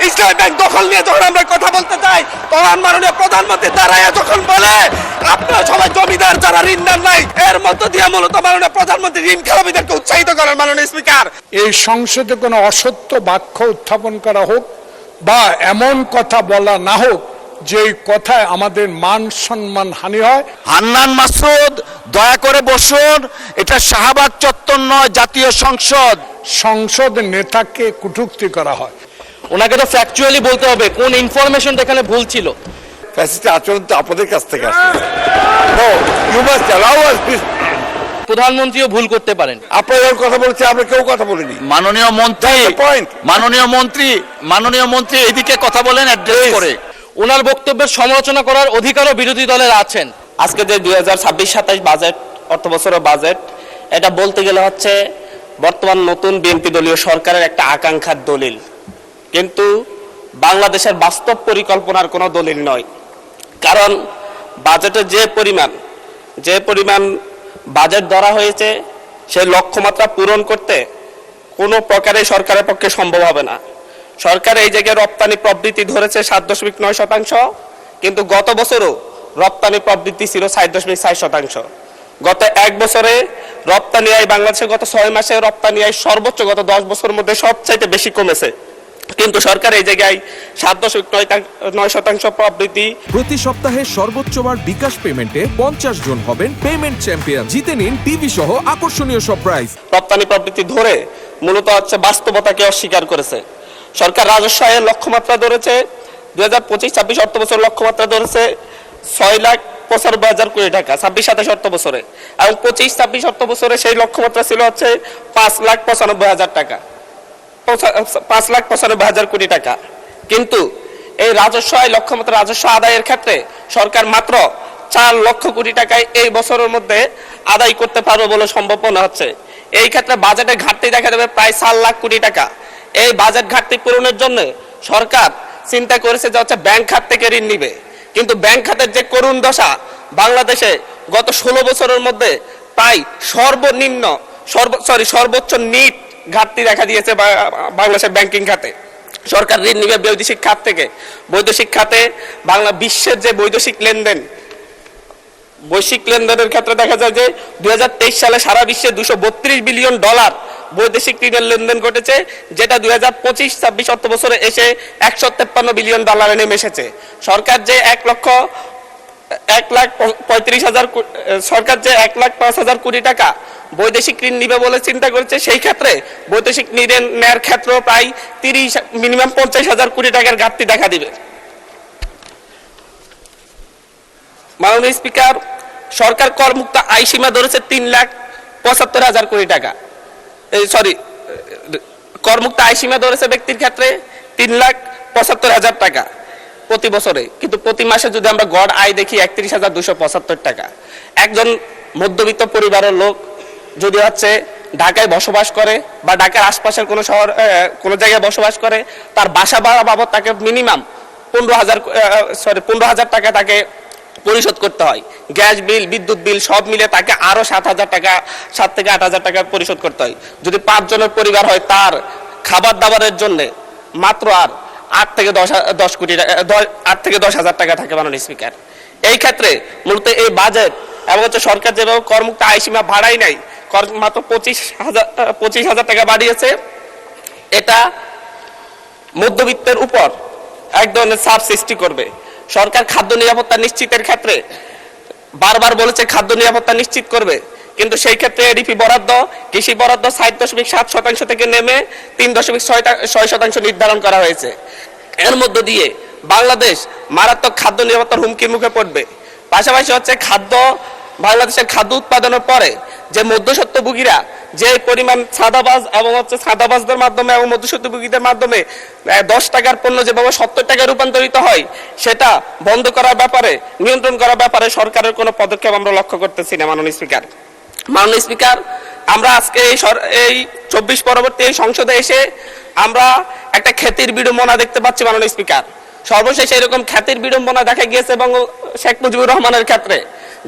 ইসলামী bank দখল নিয়ে যখন আমরা কথা বলতে চাই, তখন মাননীয় প্রধানমন্ত্রী দাঁড়ায় যখন বলে আপনারা সবাই জমিদার যারা ঋণ দেন নাই, এর মধ্য দিয়ে মূলত মাননীয় প্রধানমন্ত্রী ঋণ খেলাপিদেরকে উৎসাহিত করেন। মাননীয় স্পিকার, এই সংসদে কোনো অসত্য বাক্য উত্থাপন করা হোক বা এমন কথা বলা না হোক যে কথায় আমাদের মান সম্মান হানি হয়। হান্নান মাসুদ, দয়া করে বসুন। এটা শাহবাগ চত্বর নয়, জাতীয় সংসদ। সংসদ নেতাকে কটূক্তি করা হয়। ওনাকে তো ফ্যাকচুয়ালি বলতে হবে কোন ইনফরমেশনটা এখানে ভুল ছিল। ফ্যাসিস্ট আচরণ তো আপনাদের কাছ থেকে আসছে। No, you must allow us please. প্রধানমন্ত্রীও ভুল করতে পারেন। আপনারা কথা বলছে, আমরা কেউ কথা বলিনি। মাননীয় মন্ত্রী, That's the point. মাননীয় মন্ত্রী এদিকে কথা বলেন অ্যাড্রেস করে। ওনার বক্তব্যের সমালোচনা করার অধিকারও বিরোধী দলের আছেন। আজকে যে 2026-27 বাজেট, অর্থ বছরের বাজেট, এটা বলতে গেলে হচ্ছে বর্তমান নতুন বিএনপি দলীয় সরকারের একটা আকাঙ্ক্ষার দলিল, কিন্তু বাংলাদেশের বাস্তব পরিকল্পনার কোনো দলিল নয়। কারণ বাজেটে যে পরিমাণ বাজেট ধরা হয়েছে, সেই লক্ষ্যমাত্রা পূরণ করতে কোনো প্রকারে সরকারের পক্ষে সম্ভব হবে না। সরকার এই জায়গায় রপ্তানি প্রবৃদ্ধি ধরেছে 7.9%, কিন্তু গত বছরও রপ্তানি প্রবৃদ্ধি ছিল 7.4%। গত এক বছরে রপ্তানি আয় বাংলাদেশে গত 6 মাসে রপ্তানি আয় সর্বোচ্চ গত 10 বছরের মধ্যে সবচাইতে বেশি কমেছে, কিন্তু সরকার এই জায়গায় 7.9% প্রবৃদ্ধি। প্রতি সপ্তাহে সর্বোচ্চবার বিকাশ পেমেন্টে 50 জন হবেন পেমেন্ট চ্যাম্পিয়ন। জিতে নিন টিভি সহ আকর্ষণীয় সব প্রাইজ। রপ্তানি প্রবৃদ্ধি ধরে মূলত হচ্ছে বাস্তবতাকে অস্বীকার করেছে। সরকার রাজস্ব আয়ের লক্ষ্যমাত্রা ধরেছে 2025-26 অর্থ বছর লক্ষ্যমাত্রা ধরেছে 6,95,000 কোটি টাকা 26-27 অর্থ বছরে, এবং 25-26 অর্থ বছরে সেই লক্ষ্যমাত্রা ছিল হচ্ছে 5,95,000 টাকা, 5,95,000 কোটি টাকা। কিন্তু এই রাজস্ব আয় লক্ষ্যমাত্রা রাজস্ব আদায়ের ক্ষেত্রে সরকার মাত্র 4 লক্ষ কোটি টাকায় এই বছরের মধ্যে আদায় করতে পারবে বলে সম্ভব মনে হচ্ছে। এই ক্ষেত্রে বাজেটে ঘাটতি দেখা যাবে প্রায় 4 লাখ কোটি টাকা। এই বাজেট ঘাটতি পূরণের জন্য সরকার চিন্তা করেছে যে হচ্ছে ব্যাংক খাত থেকে ঋণ নিবে, কিন্তু ব্যাংক খাতের যে করুণ দশা, বাংলাদেশে গত 16 বছরের মধ্যে প্রায় সর্বোচ্চ নিট ঘাটতি দেখা দিয়েছে বাংলাদেশের ব্যাংকিং খাতে। সরকার ঋণ নিবে বৈদেশিক খাত থেকে। বৈদেশিক খাতে বিশ্বের যে বৈদেশিক লেনদেনের ক্ষেত্রে দেখা যায় যে 2023 সালে সারা বিশ্বে $232 বিলিয়ন বৈদেশিক ঋণের লেনদেন ঘটেছে, যেটা 2025-26 অর্থ বছরে এসে $153 বিলিয়ন নেমে এসেছে। সরকার যে 1,05,000 কোটি টাকা বৈদেশিক ঋণ নিবে বলে চিন্তা করেছে, সেই ক্ষেত্রে বৈদেশিক ঋণ নেওয়ার ক্ষেত্রেও প্রায় মিনিমাম 50,000 কোটি টাকার ঘাটতি দেখা দিবে। মাননীয় স্পিকার, সরকার করমুক্ত আয় সীমা ধরেছে 3,75,000 কোটি টাকা। করমুক্ত আয় সীমা ধরেছে ব্যক্তির ক্ষেত্রে 3,75,000 টাকা প্রতি বছরে, কিন্তু প্রতি মাসে যদি আমরা গড় আয় দেখি 31,275 টাকা। একজন মধ্যবিত্ত পরিবারের লোক যদি হচ্ছে ঢাকায় বসবাস করে বা ঢাকার আশপাশের কোনো জায়গায় বসবাস করে, তার বাসা ভাড়া বাবদ তাকে মিনিমাম 15,000 টাকা তাকে পরিশোধ করতে হয়। গ্যাস বিল, বিদ্যুৎ বিল সব মিলে তাকে আরো 7,000 টাকা, 7 থেকে 8,000 টাকা পরিশোধ করতে হয়। যদি 5 জনের পরিবার হয়, তার খাবার দাবারের জন্য মাত্র আর 8 থেকে 10,000 টাকা থাকে। মাননীয় স্পিকার, এই ক্ষেত্রে মূলত এই বাজেট এবং হচ্ছে সরকার যেভাবে করমুক্ত আয় সীমা বাড়াই নাই, মাত্র 25,000 টাকা বাড়িয়েছে, এটা মধ্যবিত্তের উপর এক ধরনের চাপ সৃষ্টি করবে। সরকার খাদ্য নিরাপত্তা নিশ্চিতের ক্ষেত্রে বারবার বলেছে খাদ্য নিরাপত্তা নিশ্চিত করবে, কিন্তু সেই ক্ষেত্রে এডিপি বরাদ্দ, কৃষি বরাদ্দ 7.7% থেকে নেমে 3.6% নির্ধারণ করা হয়েছে। এর মধ্য দিয়ে বাংলাদেশ মারাত্মক খাদ্য নিরাপত্তার হুমকির মুখে পড়বে। পাশাপাশি হচ্ছে বাংলাদেশের খাদ্য উৎপাদনের পরে যে মধ্যস্বত্বভোগীরা যে পরিমাণ ছাদাবাজ এবং হচ্ছে ছাদাবাজদের মাধ্যমে এবং মধ্যস্বত্বভোগীদের মাধ্যমে 10 টাকার পণ্য যেভাবে 70 টাকায় রূপান্তরিত হয়, সেটা বন্ধ করার ব্যাপারে, নিয়ন্ত্রণ করার ব্যাপারে সরকারের কোনো পদক্ষেপ আমরা লক্ষ্য করতেছি না। মাননীয় স্পিকার, আমরা আজকে এই 24 পরবর্তী এই সংসদে এসে আমরা একটা খ্যাতির বিড়ম্বনা দেখতে পাচ্ছি। মাননীয় স্পিকার, সর্বশেষ এরকম খ্যাতির বিড়ম্বনা দেখা গিয়েছে এবং শেখ মুজিবুর রহমানের ক্ষেত্রে।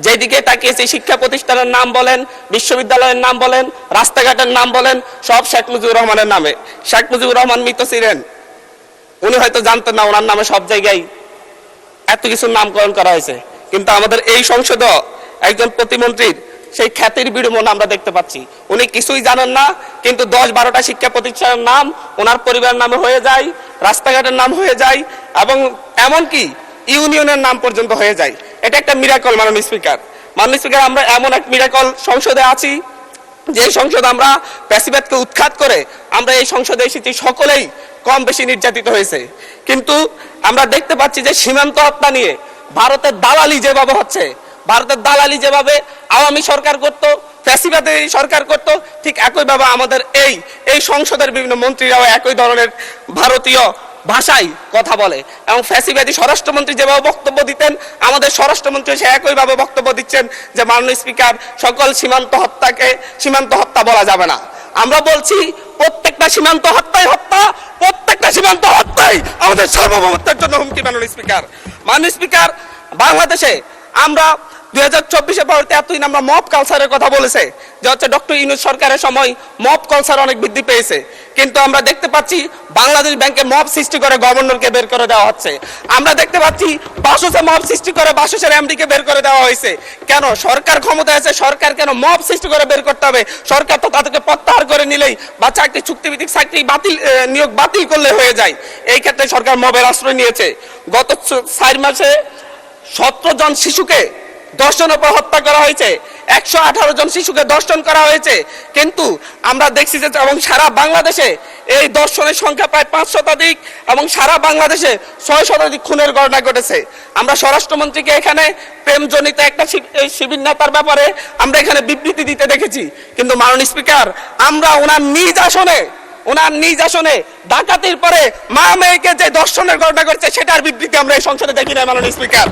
যেদিকে তাকিয়েছে শিক্ষা প্রতিষ্ঠানের নাম বলেন, বিশ্ববিদ্যালয়ের নাম বলেন, রাস্তাঘাটের নাম বলেন, সব শেখ মুজিবুর রহমানের নামে। শেখ মুজিবুর রহমান মৃত ছিলেন উনি হয়তো জানতেন না ওনার নামে সব জায়গায় এত কিছু নামকরণ করা হয়েছে, কিন্তু আমাদের এই সংসদে একজন প্রতিমন্ত্রীর সেই খ্যাতির বিড়ম্বনা আমরা দেখতে পাচ্ছি। উনি কিছুই জানেন না, কিন্তু 10-12টা শিক্ষা প্রতিষ্ঠানের নাম ওনার পরিবারের নামে হয়ে যায়, রাস্তাঘাটের নাম হয়ে যায়, এবং এমনকি ইউনিয়নের নাম পর্যন্ত হয়ে যায়। এটা একটা মিরাকল মাননীয় স্পিকার। মাননীয় স্পিকার, আমরা এমন এক মিরাকল সংসদে আছি যে সংসদ আমরা প্যাসিবাদকে উৎখাত করে আমরা এই সংসদে এসেছি, সকলেই কম বেশি নির্যাতিত হয়েছে। কিন্তু আমরা দেখতে পাচ্ছি যে সীমান্ত হত্যা নিয়ে ভারতের দালালি যেভাবে হচ্ছে, ভারতের দালালি যেভাবে আওয়ামী সরকার করত, ফ্যাসিবাদী সরকার করত, ঠিক একইভাবে আমাদের এই সংসদের বিভিন্ন মন্ত্রীরাও একই ধরনের ভারতীয় ভাষায় কথা বলে। এবং ফ্যাসিবাদী স্বরাষ্ট্রমন্ত্রী যেভাবে বক্তব্য দিতেন, আমাদের স্বরাষ্ট্রমন্ত্রী সে একইভাবে বক্তব্য দিচ্ছেন যে মাননীয় স্পিকার, সকল সীমান্ত হত্যাকে সীমান্ত হত্যা বলা যাবে না। আমরা বলছি প্রত্যেকটা সীমান্ত হত্যাই হত্যা, প্রত্যেকটা সীমান্ত হত্যাই আমাদের সার্বভৌমত্বের জন্য হুমকি। মাননীয় স্পিকার, মাননীয় স্পিকার, বাংলাদেশে আমরা 2024-এ পরবর্তী এতদিন আমরা মব কালচারের কথা বলেছে যে হচ্ছে ডক্টর ইউনূস সরকারের সময় মব কালচার অনেক বৃদ্ধি পেয়েছে, কিন্তু আমরা দেখতে পাচ্ছি বাংলাদেশ ব্যাংকে মব সৃষ্টি করে গভর্নরকে বের করে দেওয়া হচ্ছে। আমরা দেখতে পাচ্ছি বাসুসে মব সৃষ্টি করে বাসুসের এমডিকে বের করে দেওয়া হয়েছে। কেন? সরকার ক্ষমতায় আছে, সরকার কেন মব সৃষ্টি করে বের করতে হবে? সরকার তো তাদেরকে প্রত্যাহার করে নিলেই বা চাকরি চুক্তিভিত্তিক চাকরি বাতিল, নিয়োগ বাতিল করলে হয়ে যায়। এই ক্ষেত্রে সরকার মবের আশ্রয় নিয়েছে। গত 4 মাসে 17 জন শিশুকে ধর্ষণের পর হত্যা করা হয়েছে, 118 জন শিশুকে ধর্ষণ করা হয়েছে। কিন্তু আমরা দেখছি যে এবং সারা বাংলাদেশে এই ধর্ষণের সংখ্যা প্রায় 5 শতাধিক, এবং সারা বাংলাদেশে 6 শতাধিক খুনের ঘটনা ঘটেছে। আমরা স্বরাষ্ট্রমন্ত্রীকে এখানে প্রেমজনিত একটা শিবির নেতার ব্যাপারে আমরা এখানে বিবৃতি দিতে দেখেছি, কিন্তু মাননীয় স্পিকার, আমরা ওনার নিজ আসনে ডাকাতির পরে মা মেয়েকে যে দর্শনের ঘটনা করছে সেটার বিবৃতি আমরা এই সংসদে দেখি না। মাননীয় স্পিকার,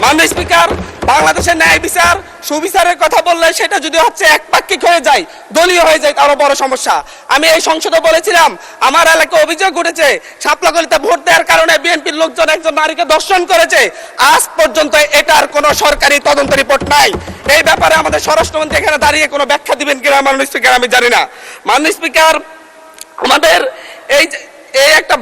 মাননীয় স্পিকার, বাংলাদেশের ন্যায় বিচার সুবিচারের কথা বললে সেটা যদি হচ্ছে একপাক্ষিক হয়ে যায়, দলীয় হয়ে যায়, তারও বড় সমস্যা। আমি এই সংসদে বলেছিলাম আমার এলাকায় অভিযোগ উঠেছে শাপলাকলিতে ভোট দেওয়ার কারণে বিএনপির লোকজন একজন নারীকে দর্শন করেছে। আজ পর্যন্ত এটার কোনো সরকারি তদন্ত রিপোর্ট নাই। এই ব্যাপারে আমাদের স্বরাষ্ট্রমন্ত্রী এখানে দাঁড়িয়ে কোনো ব্যাখ্যা দিবেন কিনা মাননীয় স্পিকার আমি জানি না। মাননীয় স্পিকার, আমাদের এই একটা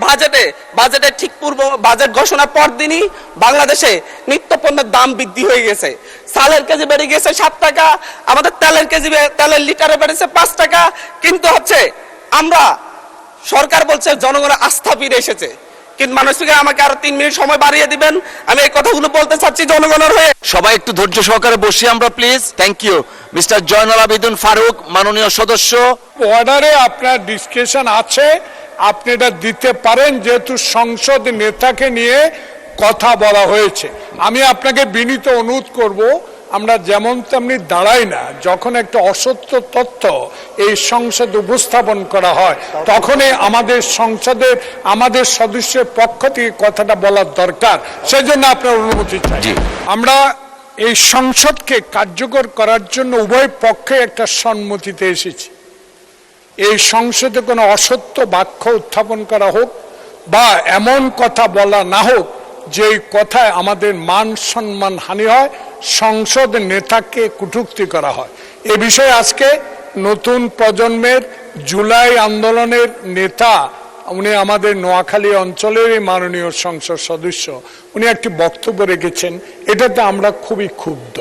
বাজেটের ঠিক পূর্ব বাজেট ঘোষণার পর দিনই বাংলাদেশে নিত্য পণ্যের দাম বৃদ্ধি হয়ে গেছে। চালের কেজি বেড়ে গেছে 7 টাকা, আমাদের তেলের লিটারে বেড়েছে 5 টাকা। কিন্তু হচ্ছে আমরা সরকার বলছে জনগণের আস্থা ফিরে এসেছে, কিন্তু মাননীয় স্পিকার আমাকে আরো 3 মিনিট সময় বাড়িয়ে দিবেন, আমি এই কথাগুলো বলতে চাচ্ছি জনগণের হয়ে। সবাই একটু ধৈর্য সহকারে বসি আমরা please. Thank you. Mister Joynul Abedin Faruk, মাননীয় সদস্য। অর্ডারে আপনার ডিসকাশন আছে, আপনি এটা দিতে পারেন, যেহেতু সংসদ নেতাকে নিয়ে কথা বলা হয়েছে। আমি আপনাকে বিনীত অনুরোধ করব, আমরা যেমন তেমনি দাঁড়াই না। যখন একটা অসত্য তথ্য এই সংসদে উপস্থাপন করা হয়, তখনই আমাদের সংসদের আমাদের সদস্যের পক্ষ থেকে কথাটা বলার দরকার। সেজন্য আপনার অনুমতি চাই। আমরা এই সংসদকে কার্যকর করার জন্য উভয় পক্ষে একটা সম্মতিতে এসেছি। এই সংসদে কোনো অসত্য বাক্য উত্থাপন করা হোক বা এমন কথা বলা না হোক যে কথায় আমাদের মান সম্মান হানি হয়, সংসদ নেতাকে কটূক্তি করা হয়। এ বিষয়ে আজকে নতুন প্রজন্মের জুলাই আন্দোলনের নেতা, উনি আমাদের নোয়াখালী অঞ্চলের মাননীয় সংসদ সদস্য, উনি একটি বক্তব্য রেখেছেন। এটাতে আমরা খুবই ক্ষুব্ধ,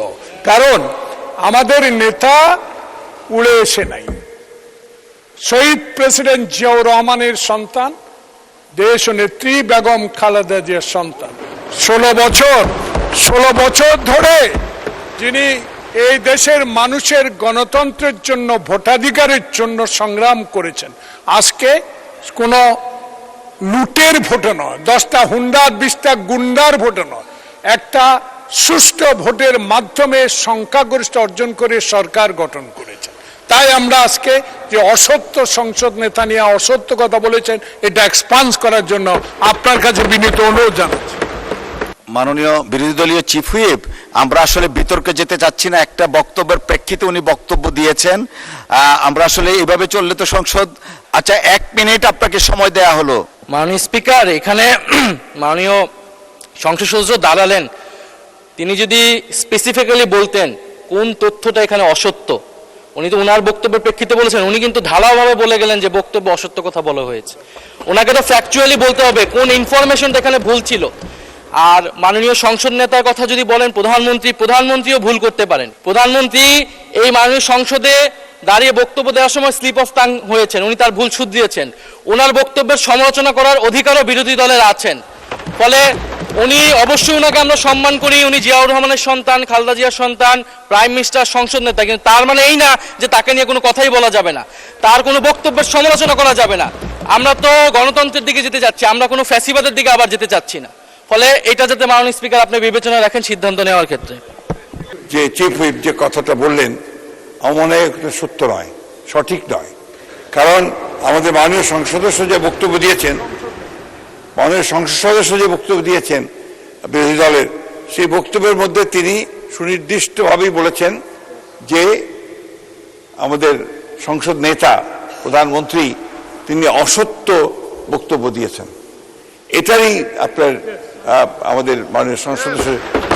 কারণ আমাদের নেতা উড়ে এসে নাই। শহীদ প্রেসিডেন্ট জিয়াউর রহমানের সন্তান, দেশ নেত্রী বেগম খালেদা জিয়ার সন্তান। 16 বছর ধরে যিনি এই দেশের মানুষের গণতন্ত্রের জন্য, ভোটাধিকারের জন্য সংগ্রাম করেছেন। আজকে কোনো লুটের ভোটে নয়, 10টা হুন্ডার 20টা গুন্ডার ভোটে নয়, একটা সুষ্ঠু ভোটের মাধ্যমে সংখ্যাগরিষ্ঠ অর্জন করে সরকার গঠন করেছেন। তাই আমরা আজকে যে অসত্য সংসদ নেতা নিয়ে অসত্য কথা বলেছেন, এটা এক্সপান্স করার জন্য আপনার কাছে বিনীত অনুরোধ জানাচ্ছি। মাননীয় বিরোধী দলীয় চিফ হুইপ, আমরা আসলে বিতর্কে যেতে চাচ্ছি না। একটা বক্তব্যের প্রেক্ষিতে উনি বক্তব্য দিয়েছেন। আমরা আসলে এইভাবে চললে তো সংসদ। আচ্ছা, 1 মিনিট আপনাকে সময় দেয়া হলো। মাননীয় স্পিকার, এখানে মাননীয় সংসদ সদস্য দাঁড়ালেন, তিনি যদি স্পেসিফিক্যালি বলতেন কোন তথ্যটা এখানে অসত্য, উনি তো ওনার বক্তব্যের প্রেক্ষিতে বলেছেন, উনি কিন্তু ঢালাওভাবে বলে গেলেন যে বক্তব্য অসত্য কথা বলা হয়েছে। ওনাকে তো ফ্যাকচুয়ালি বলতে হবে কোন ইনফরমেশনটা এখানে ভুল ছিল। আর মাননীয় সংসদ নেতার কথা যদি বলেন, প্রধানমন্ত্রীও ভুল করতে পারেন। প্রধানমন্ত্রী এই মাননীয় সংসদে দাঁড়িয়ে বক্তব্য দেওয়ার সময় স্লিপ অফ টাং হয়েছেন, উনি তার ভুল শুধরিয়েছেন। ওনার বক্তব্যের সমালোচনা করার অধিকারও বিরোধী দলের আছেন। ফলে উনি অবশ্যই, ওনাকে আমরা সম্মান করি, উনি জিয়াউর রহমানের সন্তান, খালেদা জিয়ার সন্তান, প্রাইম মিনিস্টার, সংসদ নেতা, কিন্তু তার মানে এই না যে তাকে নিয়ে কোনো কথাই বলা যাবে না, তার কোনো বক্তব্যের সমালোচনা করা যাবে না। আমরা তো গণতন্ত্রের দিকে যেতে চাচ্ছি, আমরা কোনো ফ্যাসিবাদের দিকে আবার যেতে চাচ্ছি না। ফলে এটা যাতে মাননীয় স্পিকার আপনি বিবেচনা রাখেন সিদ্ধান্ত নেওয়ার ক্ষেত্রে। যে চিফ হুইপ যে কথাটা বললেন আমার মনে হয় এটা সত্য নয়, সঠিক নয়। কারণ আমাদের মাননীয় সংসদ সদস্য যে বক্তব্য দিয়েছেন, মাননীয় সংসদ সদস্য যে বক্তব্য দিয়েছেন বিরোধী দলের, সেই বক্তব্যের মধ্যে তিনি সুনির্দিষ্টভাবেই বলেছেন যে আমাদের সংসদ নেতা প্রধানমন্ত্রী তিনি অসত্য বক্তব্য দিয়েছেন। এটারই আপনার আমাদের মাননীয় সংসদ সদস্য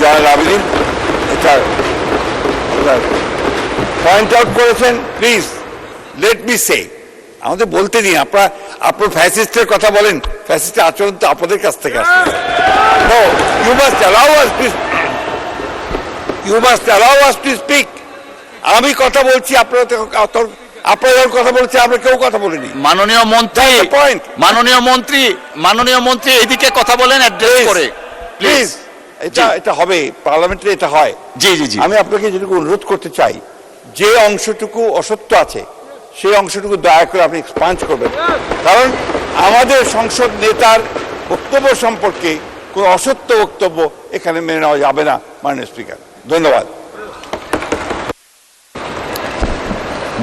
জয়নাল আবেদীন এটা পয়েন্ট আউট করেছেন। প্লিজ লেট মি সে, আমাদের বলতে দিন। আপনার ফ্যাসিস্টের কথা বলেন, ফ্যাসিস্টের আচরণ তো আপনাদের কাছ থেকে আসছে। No, you must allow us to, you must allow us to speak. আমি কথা বলছি, আপনারা যখন কথা বলছে আমরা কেউ কথা বলিনি। মাননীয় মন্ত্রী, That's the point. মাননীয় মন্ত্রী এইদিকে কথা বলেন অ্যাড্রেস করে প্লিজ। এটা হবে, পার্লামেন্টে এটা হয়। জি জি জি। আমি আপনাকে যেটুকু অনুরোধ করতে চাই, যে অংশটুকু অসত্য আছে সেই অংশটুকু দয়া করে আপনি এক্সপাঞ্জ করবেন। কারণ আমাদের সংসদ নেতার বক্তব্য সম্পর্কে কোনো অসত্য বক্তব্য এখানে মেনে নেওয়া যাবে না মাননীয় স্পিকার। ধন্যবাদ।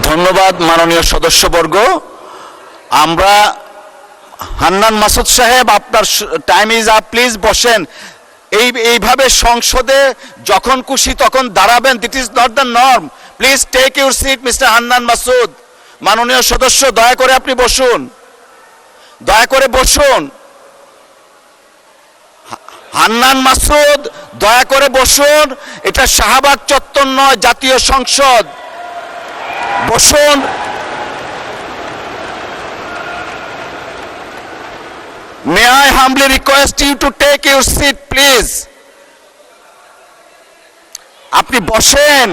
ধন্যবাদ মাননীয় সদস্যবর্গ। আমরা হান্নান মাসুদ সাহেব, আপনার টাইম ইজ আপ, প্লিজ বসেন। এইভাবে সংসদে যখন খুশি তখন দাঁড়াবেন, this is not the norm. Please take your seat mister Hannan Masud. মাননীয় সদস্য দয়া করে আপনি বসুন, দয়া করে বসুন। হান্নান মাসুদ দয়া করে বসুন। এটা শাহবাগ চত্বর নয়, জাতীয় সংসদ। বসুন। May I humbly request you to take your seat, please? আপনি বসেন।